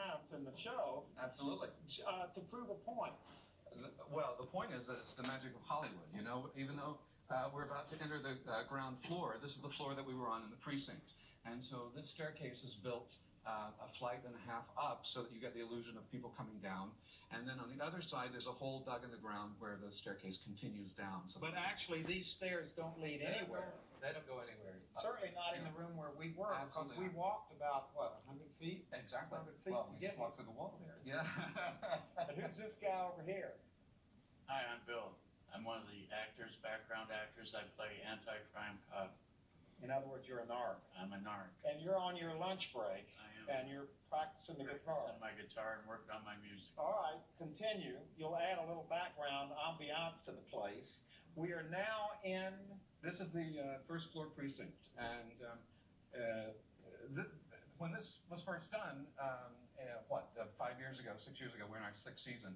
times in the show Absolutely. to prove a point. Well, the point is that it's the magic of Hollywood. You know, even though we're about to enter the ground floor, this is the floor that we were on in the precinct. And so this staircase is built a flight and a half up so that you get the illusion of people coming down. And then on the other side, there's a hole dug in the ground where the staircase continues down. So But actually, these stairs don't lead anywhere. They don't go anywhere. Certainly not in the room where we were, because we walked about, what, 100 feet? Exactly. 100 feet Well, to we get just walked through the wall there. Yeah. And who's this guy over here? Hi, I'm Bill. I'm one of the actors, background actors. I play anti-crime cop. In other words, you're a narc. I'm a narc. And you're on your lunch break, I and you're practicing the guitar. Practicing my guitar and working on my music. All right, continue. You'll add a little background ambiance to the place. We are now in... This is the first floor precinct, and when this was first done, 5 years ago, 6 years ago, we're in our 6th season.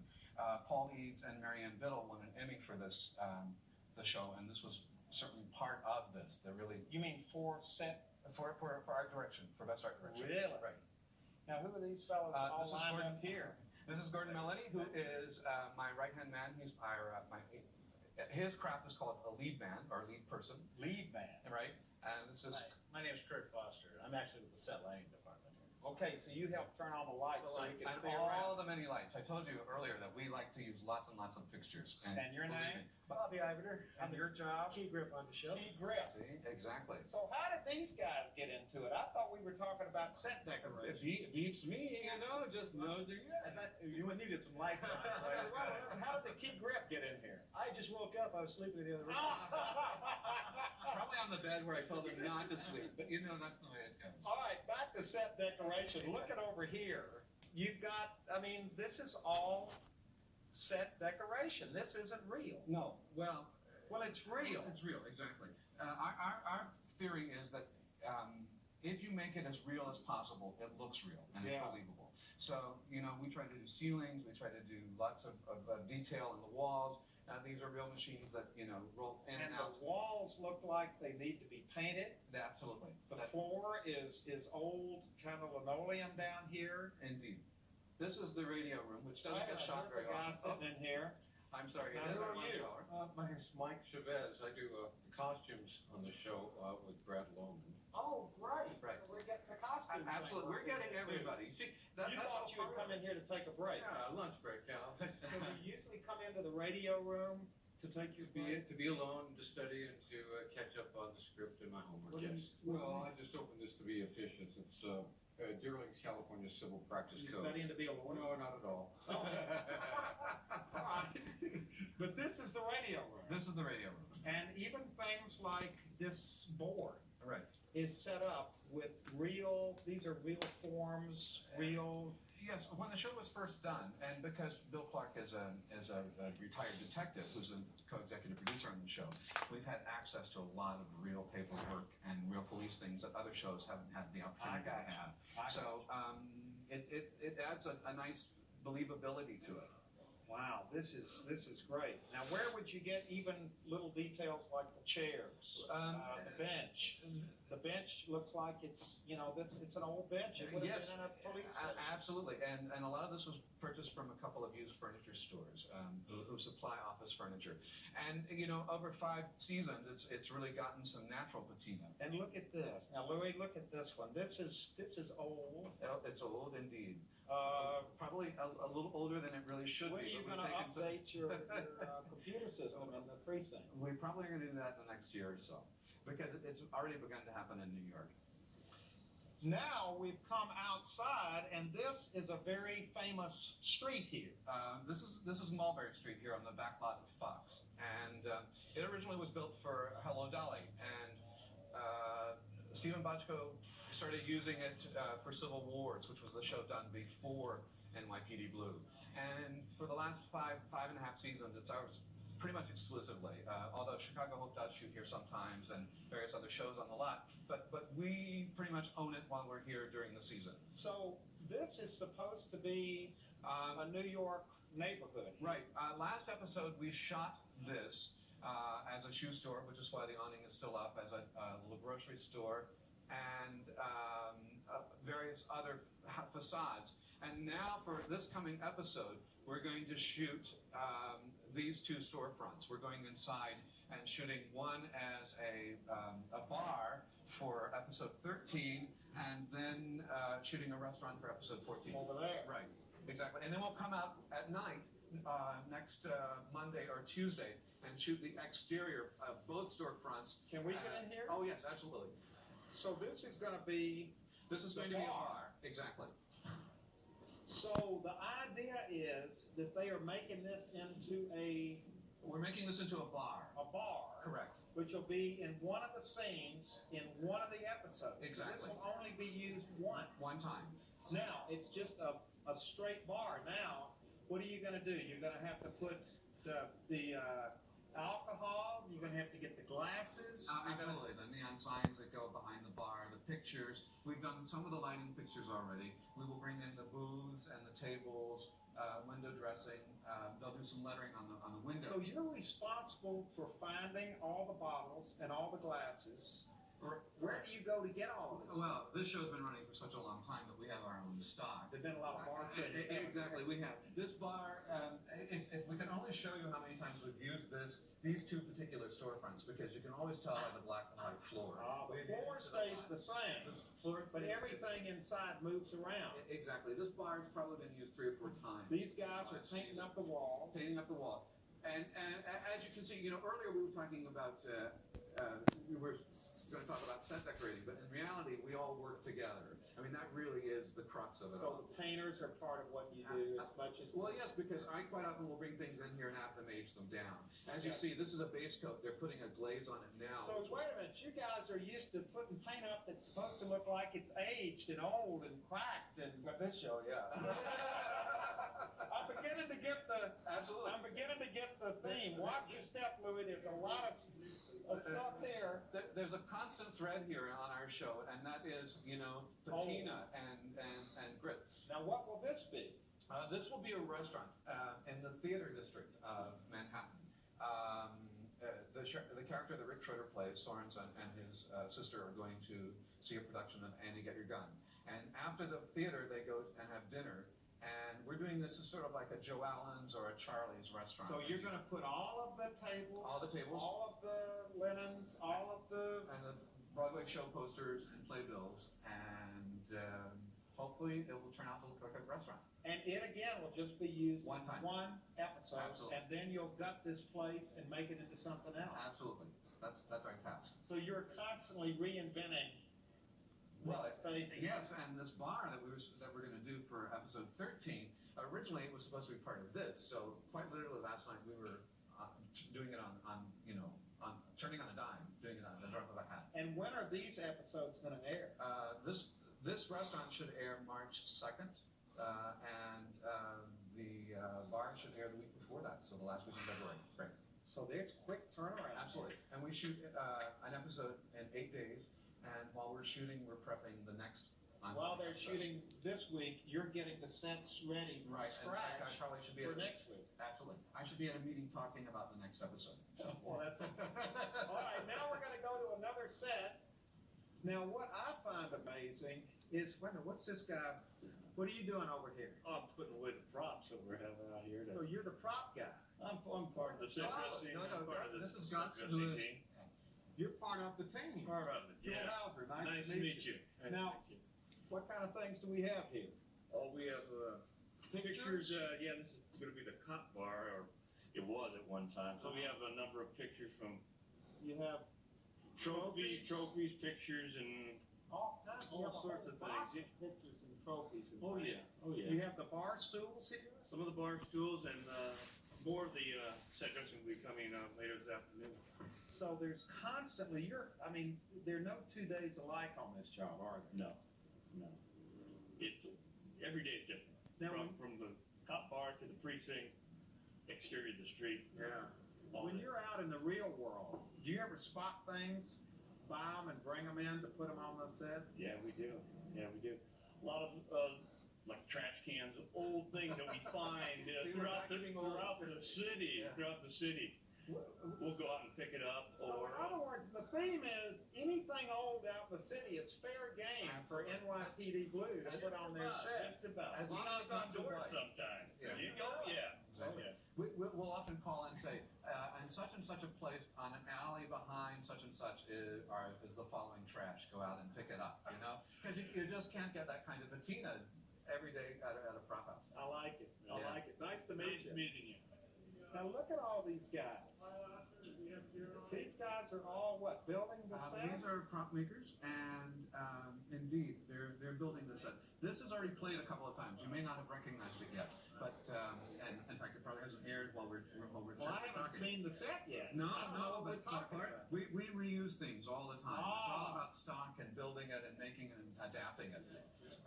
Paul Eads and Marianne Biddle won an Emmy for this the show, and this was certainly part of this. They're really You mean for set? for art direction, for best art direction. Really? Right. Now, who are these fellows all this is lined Gordon- up here? This is Gordon Melody, who is my right-hand man. He's his craft is called a lead man or lead person, Lead man. right? And this is My name is Kurt Foster. I'm actually with the set lighting department here. Okay, so you help turn on the lights so we can and see all around. the many lights. I told you earlier that we like to use lots and lots of fixtures. And your believe name? me, Bobby Iveder. And your job? Key grip on the show. Key grip. See, exactly. So how did these guys get into it? I thought we were talking about set decoration. Beats me, you know, just nosing You needed some lights on. How did the key grip get in here? I just woke up. I was sleeping in the other room. Probably on the bed where I told him not to sleep, but you know that's the way it goes. All right, back to set decoration. Look at over here. You've got, I mean, this is all set decoration. This isn't real. No, well, It's real. it's real, exactly. Our theory is that if you make it as real as possible, it looks real and it's Yeah. believable. So, you know, we try to do ceilings, we try to do lots of detail in the walls. These are real machines that, you know, roll in And and out. the walls look like they need to be painted. Absolutely. The floor is old kind of linoleum down here. Indeed. This is the radio room, which doesn't get shot very There's a guy often. sitting in here. I'm sorry, Now, it is who our are lunch you? hour. My name's Mike Chavez. I do the costumes on the show with Brad Lohman. Oh, great. Right. We're getting the costume. Absolutely, we're getting everybody. See, that's You thought all you would come in here to take a break. Yeah, lunch break, yeah. So you usually come into the radio room to take your break? To be alone, to study, and to catch up on the script and my homework, What do you- yes. Well, I just opened this to be efficient. It's Deerlings, California Civil Practice You Code. studying to be a lawyer? No, not at all. All right. But this is the radio room. This is the radio room. And even things like this board Right. is set up with these are real forms, real. Yes, when the show was first done, and because Bill Clark is a retired detective who's a co-executive producer on the show, we've had access to a lot of real paperwork and real police things that other shows haven't had the opportunity to have. So it adds a nice believability to it. Wow, this is great. Now, where would you get even little details like the chairs, the bench? The bench looks like it's an old bench. It would have Yes. been in a police station. Absolutely, and a lot of this was purchased from a couple of used furniture stores who supply office furniture. And you know, over 5 seasons, it's really gotten some natural patina. And look at this. Now, Louis, look at this one. This is old. It's old indeed. Uh, Probably a little older than it really should when are be. you but going to we've taken some- update your computer system in the precinct? We probably are going to do that in the next year or so, because it's already begun to happen in New York. Now we've come outside, and this is a very famous street here. This is Mulberry Street here on the back lot of Fox, and it originally was built for Hello Dolly, and Stephen Bochco started using it for Civil Wars, which was the show done before NYPD Blue, and for the last five and a half seasons, it's ours pretty much exclusively. Although Chicago Hope does shoot here sometimes, and various other shows on the lot, but we pretty much own it while we're here during the season. So this is supposed to be a New York neighborhood. Right. Last episode, we shot this as a shoe store, which is why the awning is still up, as a little grocery store, and various other facades. And now for this coming episode, we're going to shoot these two storefronts. We're going inside and shooting one as a bar for episode 13, and then shooting a restaurant for episode 14. Over there. Right, exactly. And then we'll come out at night next Monday or Tuesday and shoot the exterior of both storefronts. Can we get in here? Oh yes, absolutely. So this is going to be. This is going to be a bar. Exactly. So the idea is that they are making this into a We're making this into a bar. bar. Correct. Which will be in one of the scenes in one of the episodes. Exactly. So this will only be used once. One time. Now, it's just a straight bar. Now, what are you going to do? You're going to have to put the alcohol. You're going to have to get the glasses. Absolutely. The neon signs that go behind the bar, the pictures. We've done some of the lighting fixtures already. We will bring in the booths and the tables, window dressing. They'll do some lettering on the windows. So you're responsible for finding all the bottles and all the glasses. Where do you go to get all of this? Well, this show's been running for such a long time that we have our own stock. There've been a lot of bars. Exactly, we have. This bar, if we can only show you how many times we've used these two particular storefronts, because you can always tell by the black and white floor. The floor stays the same, but everything inside moves around. Exactly. This bar has probably been used 3 or 4 times. These guys are painting up the wall. Painting up the wall. And as you can see, earlier we were talking about, we were going to talk about set decorating, but in reality, we all work together. I mean, that really is the crux of it all. So the painters are part of what you do as much as... Well, yes, because I quite often will bring things in here and have them age them down. As you see, this is a base coat. They're putting a glaze on it now. So wait a minute, you guys are used to putting paint up that's supposed to look like it's aged and old and cracked and... This show, yeah. I'm beginning to get the... Absolutely. I'm beginning to get the theme. Watch your step, Louis. There's a lot of stuff here. There's a constant thread here on our show, and that is, patina and grit. Now, what will this be? This will be a restaurant in the theater district of Manhattan. The character that Rick Schroeder plays, Sorensen, and his sister are going to see a production of Andy Get Your Gun. And after the theater, they go and have dinner. And we're doing this as sort of like a Joe Allen's or a Charlie's restaurant. So you're going to put all of the tables, all the linens, all of the... And the Broadway show posters and playbills, and hopefully it will turn out to look like a restaurant. And it again will just be used one time, one episode, absolutely. And then you'll gut this place and make it into something else. Absolutely, that's our task. So you're constantly reinventing. Well, yes, and this bar that we're going to do for episode 13, originally it was supposed to be part of this. So quite literally last night we were doing it on turning on a dime, doing it on the drop of a hat. And when are these episodes going to air? This restaurant should air March 2nd, and the bar should air the week before that, so the last week in February. Right. So there's quick turnaround. Absolutely. And we shoot an episode in 8 days. And while we're shooting, we're prepping the next. While they're shooting this week, you're getting the sets ready from scratch. I probably should be for next week. Absolutely. I should be at a meeting talking about the next episode. So. Well, that's it. All right, now we're going to go to another set. Now, what I find amazing is, wait a minute, what's this guy? What are you doing over here? Oh, I'm putting away the props that we're having out here. So you're the prop guy. I'm part of the set dressing. I'm part of the this is set Gus, dressing who is team. You're part of the team. Part of it, yeah. Hauser, Nice to meet you. Now, what kind of things do we have here? Oh, we have pictures. Yeah, this is going to be the cop bar, or it was at one time. So we have a number of pictures from You have trophies, pictures, and all kinds all sorts of things. Yeah. Pictures and trophies. And Oh things. yeah, oh You yeah. have the bar stools here? Some of the bar stools and more of the set dressing will be coming later this afternoon. So there's constantly, there are no 2 days alike on this job, are there? No. It's every day is different. Now, From the cop bar to the precinct, exterior to the street. Yeah. all When day. you're out in the real world, do you ever spot things, buy them, and bring them in to put them on the set? Yeah, we do. A lot of like trash cans, old things that we find See, throughout the we're city. Yeah. Throughout the city. we'll go out and pick it up, So in other words, the theme is anything old out in the city is fair game for NYPD Blue to put on their set. just about. As long as it's on outdoors display. sometimes. Yeah. You go, yeah. Exactly. Oh, yeah. We'll often call and say, and such a place on an alley behind such and such is the following trash. Go out and pick it up, you know? Because you just can't get that kind of patina every day at a prop house. I like it. I Yeah. like it. Nice to meet Nice you. meeting you. Now look at all these guys. These guys are all what? Building the set? These are prop makers, and indeed, they're building the set. This has already played a couple of times. You may not have recognized it yet, but and in fact, it probably hasn't aired while we're Well, I haven't talking. seen the set yet. No, I don't know what but we're talking about. we reuse things all the time. It's all Ah. about stock and building it and making it and adapting it.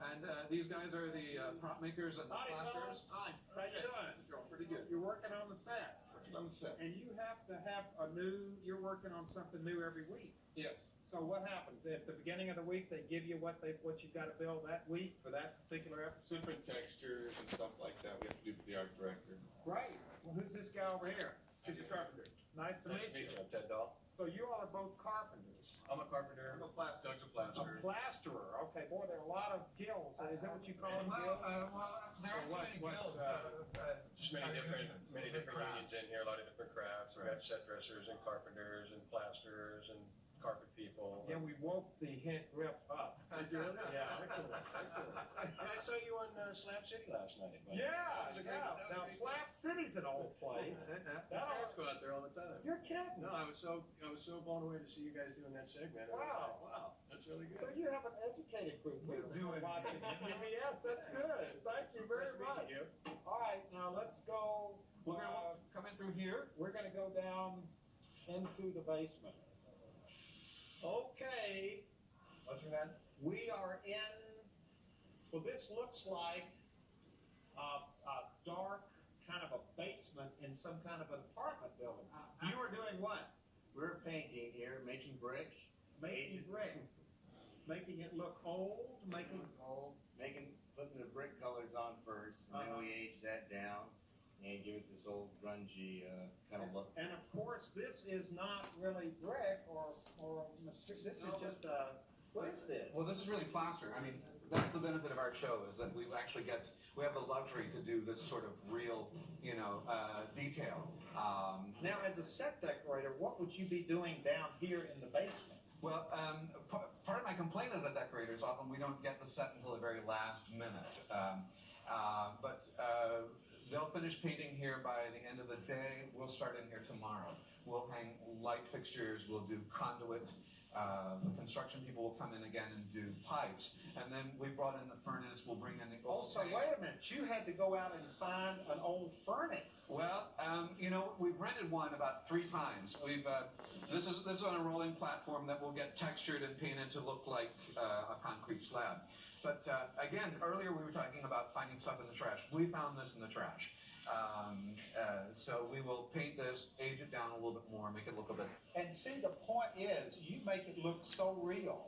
And these guys are the prop makers and the Howdy, plasterers. fellas. Hi. How you doing? Pretty good. You're working on the set. On the set. And you have to have you're working on something new every week. Yes. So what happens? At the beginning of the week, they give you what you've got to build that week for that particular episode? Different textures and stuff like that we have to do for the art director. Great. Well, who's this guy over here? He's a carpenter. Nice to meet you. I'm Ted Dahl. So you all are both carpenters. I'm a carpenter. Doug's a A plasterer. plasterer. Okay, boy, there are a lot of gills. Is that what you call them, gills? There are so many guilds. Just many different unions in here, a lot of different crafts. We have set dressers and carpenters and plasterers and carpet people. Yeah, we woke the hint grip up. Did you really? Yeah, excellent. And I saw you on Slab City last night. Yeah, yeah. Now, Slap City's an old place. Let's go out there all the time. You're kidding. No, I was so blown away to see you guys doing that segment. I was Wow. like, wow, that's really good. So you have an educated group here. We do. Watching. Yes, that's good. Thank you very much. All right, now let's go. We're gonna come in through here. We're gonna go down into the basement. Okay, What's your name? we are in, well, this looks like a dark kind of a basement in some kind of an apartment building. You were doing what? We're painting here, making brick, Making brick. Making it look old, making, putting the brick colors on first, and then we age that down and give it this old grungy kind of look. and of course, this is not really brick or this is just what is this? Well, this is really plaster. I mean, that's the benefit of our show is that we actually we have the luxury to do this sort of real, detail. Now, as a set decorator, what would you be doing down here in the basement? Well, part of my complaint as a decorator is often we don't get the set until the very last minute. But they'll finish painting here by the end of the day. We'll start in here tomorrow. We'll hang light fixtures. We'll do conduit. The construction people will come in again and do pipes. And then we brought in the furnace. We'll bring in the Oh, old so tank. wait a minute. You had to go out and find an old furnace. Well, we've rented one about 3 times. This is on a rolling platform that will get textured and painted to look like a concrete slab. But again, earlier we were talking about finding stuff in the trash. We found this in the trash. So we will paint this, age it down a little bit more, make it look a bit. And see, the point is, you make it look so real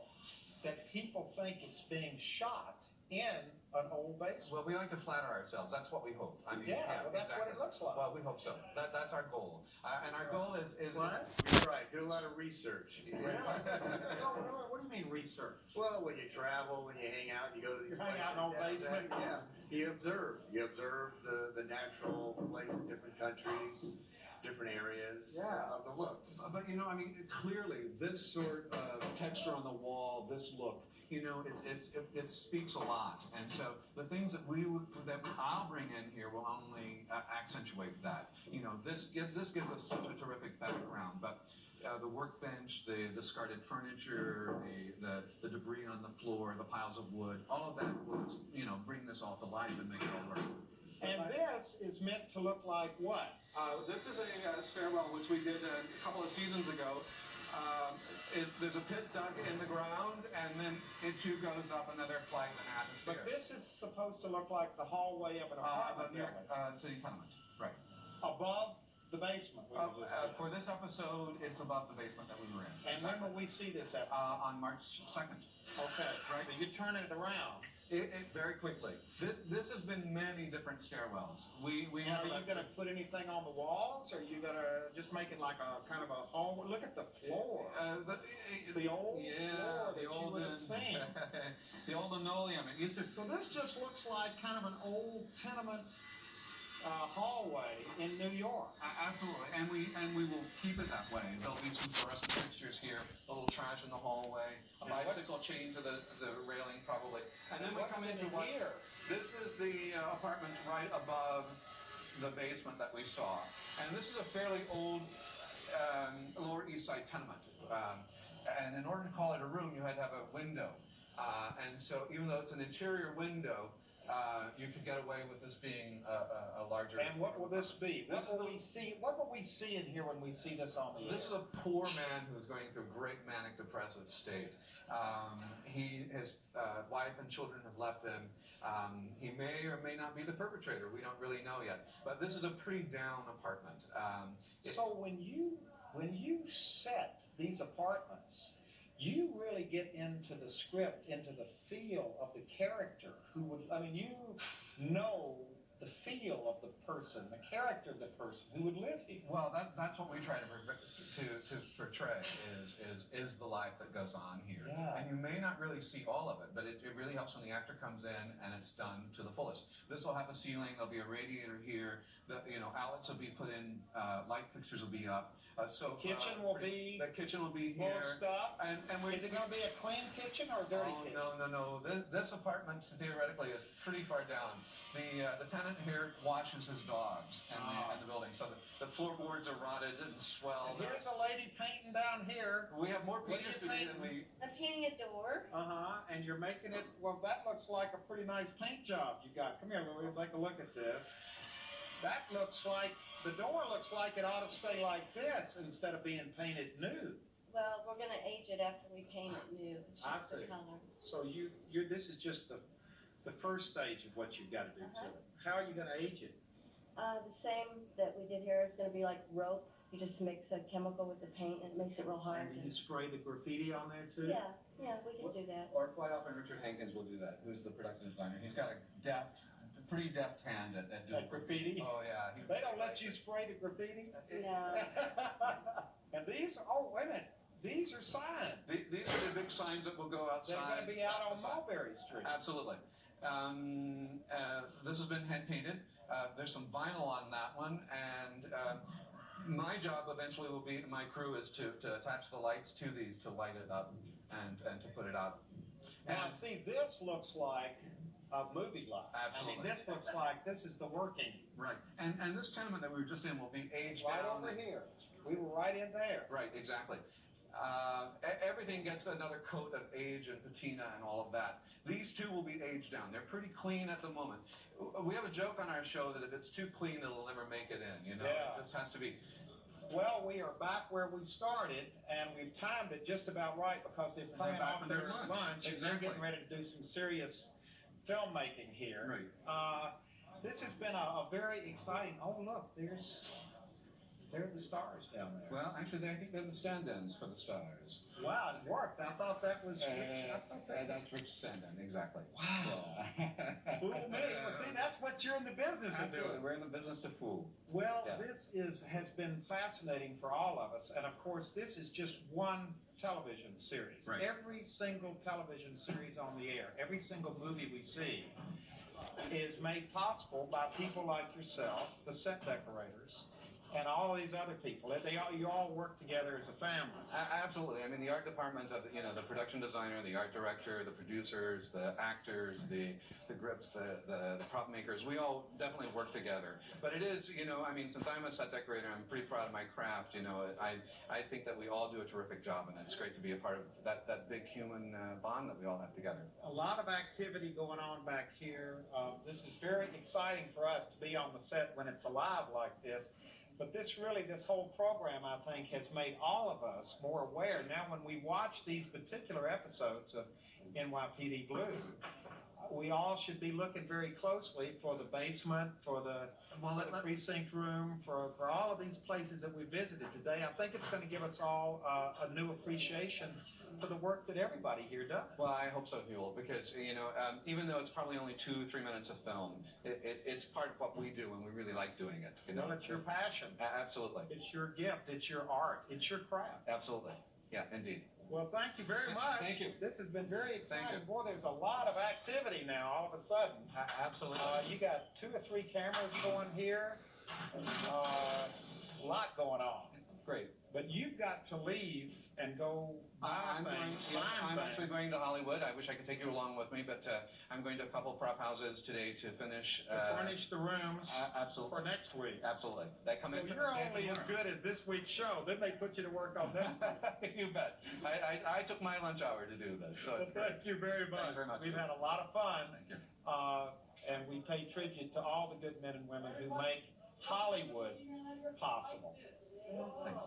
that people think it's being shot in an old basement. Well, we like to flatter ourselves. That's what we hope. I mean, Yeah, well, that's what exactly. it looks like. Well, we hope so. That's our goal. And our goal is What? You're right, do a lot of research. Really? So, what do you mean research? Well, when you travel, when you hang out, you go to these You hang out in old places down basement? there, yeah, you observe the natural places, different countries, different areas Yeah. of the looks. But clearly, this sort of texture on the wall, this look, it speaks a lot. And so the things that I'll bring in here will only accentuate that. This gives us such a terrific background. But the workbench, the discarded furniture, the debris on the floor, the piles of wood, all of that will bring this all to life and make it all work. And this is meant to look like what? This is a stairwell which we did a couple of seasons ago. There's a pit dug in the ground, and then it too goes up another flight and a half of But stairs. this is supposed to look like the hallway of an apartment Near building. city tenement, right. Above the basement. we were just in. For this episode, it's above the basement that we were in. And when will we see this episode? On March 2nd. Okay, right. So you're turning it around. Very quickly. This has been many different stairwells. We Now, have. are you gonna put anything on the walls, or are you gonna just make it like a kind of a hall? Look at the floor. It's the old floor that you would have seen. The old linoleum. It used to. So this just looks like kind of an old tenement hallway in New York. Absolutely, and we will keep it that way. There'll be some fluorescent fixtures here, a little trash in the hallway, a Now, bicycle chain to the railing probably, and then we What's come in into what's here? this is the apartment right above the basement that we saw, and this is a fairly old Lower East Side tenement, and in order to call it a room, you had to have a window, and so even though it's an interior window. You could get away with this being a larger. And what will this be? This What will we see? What will we see in here when we see this on the This is a poor man who's going through a great manic depressive state. His wife and children have left him. He may or may not be the perpetrator. We don't really know yet. But this is a pretty down apartment. So when you set these apartments, you really get into the script, into the feel of the character who would, you know the feel of the person, the character of the person who would live here. Well, that's what we try to portray is the life that goes on here. Yeah. And you may not really see all of it, but it really helps when the actor comes in and it's done to the fullest. This will have a ceiling, there'll be a radiator here, outlets will be put in, light fixtures will be up. The kitchen will be the kitchen will be full here. of stuff. And Is it going to be a clean kitchen or a dirty kitchen? No. This apartment theoretically is pretty far down. The tenant here washes his dogs in the building, so the floorboards are rotted and swelled. And here's a lady painting down here. We have more What are painters you to do than painting? we. I'm painting a door. And you're making it. Well, that looks like a pretty nice paint job you got. Come here, Louie. Take a look at this. That looks like the door looks like it ought to stay like this instead of being painted new. Well, we're gonna age it after we paint it new. It's I just the see. color. So this is just the first stage of what you've got to do to it. How are you going to age it? The same that we did here is gonna be like rope. You just mix a chemical with the paint and it makes it real hard. And you spray the graffiti on there too? Yeah, we can do that. Or quite often Richard Hankins will do that, who's the production designer. He's got a pretty deft hand at doing Like graffiti? Oh yeah. They don't let you spray the graffiti? No. And these, oh, wait a minute. These are signs. These are the big signs that will go They're outside. going to be out on outside. Mulberry Street. Absolutely. This has been hand painted. There's some vinyl on that one, and my job eventually will be, my crew is to attach the lights to these to light it up and to put it out. Now, see, this looks like a movie lot. Absolutely. This looks like this is the working. Right, and this tenement that we were just in will be aged Right down. over here. We were right in there. Right, exactly. Everything gets another coat of age and patina and all of that. These two will be aged down. They're pretty clean at the moment. We have a joke on our show that if it's too clean, it'll never make it in. Yeah. It just has to be. Well, we are back where we started, and we've timed it just about right because they're playing back off on their their lunch, and they're Exactly. getting ready to do some serious filmmaking here. Right. This has been a very exciting. Oh, look, there are the stars down there. Well, actually, I think they're the stand-ins for the stars. Wow, it worked. I thought that was. That's Rich stand-in, exactly. Wow. Fool me. Well, see, that's what you're in the business of Absolutely, doing. we're in the business to fool. Well, Yeah. this has been fascinating for all of us, and of course, this is just one television series. Right. Every single television series on the air, every single movie we see, is made possible by people like yourself, the set decorators, and all these other people. You all work together as a family. Absolutely. I mean, the art department of the production designer, the art director, the producers, the actors, the grips, the prop makers, we all definitely work together. But it is, I mean, since I'm a set decorator, I'm pretty proud of my craft. I think that we all do a terrific job, and it's great to be a part of that big human bond that we all have together. A lot of activity going on back here. This is very exciting for us to be on the set when it's alive like this. But this whole program, I think, has made all of us more aware. Now, when we watch these particular episodes of NYPD Blue, we all should be looking very closely for the basement, for the precinct room, for all of these places that we visited today. I think it's going to give us all a new appreciation for the work that everybody here does. Well, I hope so, Huel, because, even though it's probably only 2-3 minutes of film, it's part of what we do, and we really like doing it. Well, it's your passion. Absolutely. It's your gift. It's your art. It's your craft. Absolutely. Yeah, indeed. Well, thank you very much. Thank you. This has been very Thank exciting. you. Boy, there's a lot of activity now all of a sudden. Absolutely. You got 2 or 3 cameras going here. A lot going on. Great. But you've got to leave and go buy I'm actually going to Hollywood. I wish I could take you along with me, but I'm going to a couple prop houses today to finish. To furnish the rooms absolutely. for next week. Absolutely. That come So in. you're only as good as this week's show. Then they put you to work on next week. You bet. I took my lunch hour to do this, so it's great. Thank you very much. Thanks very much. We've had a lot of fun. Thank you. And we pay tribute to all the good men and women who make Hollywood possible. Thanks.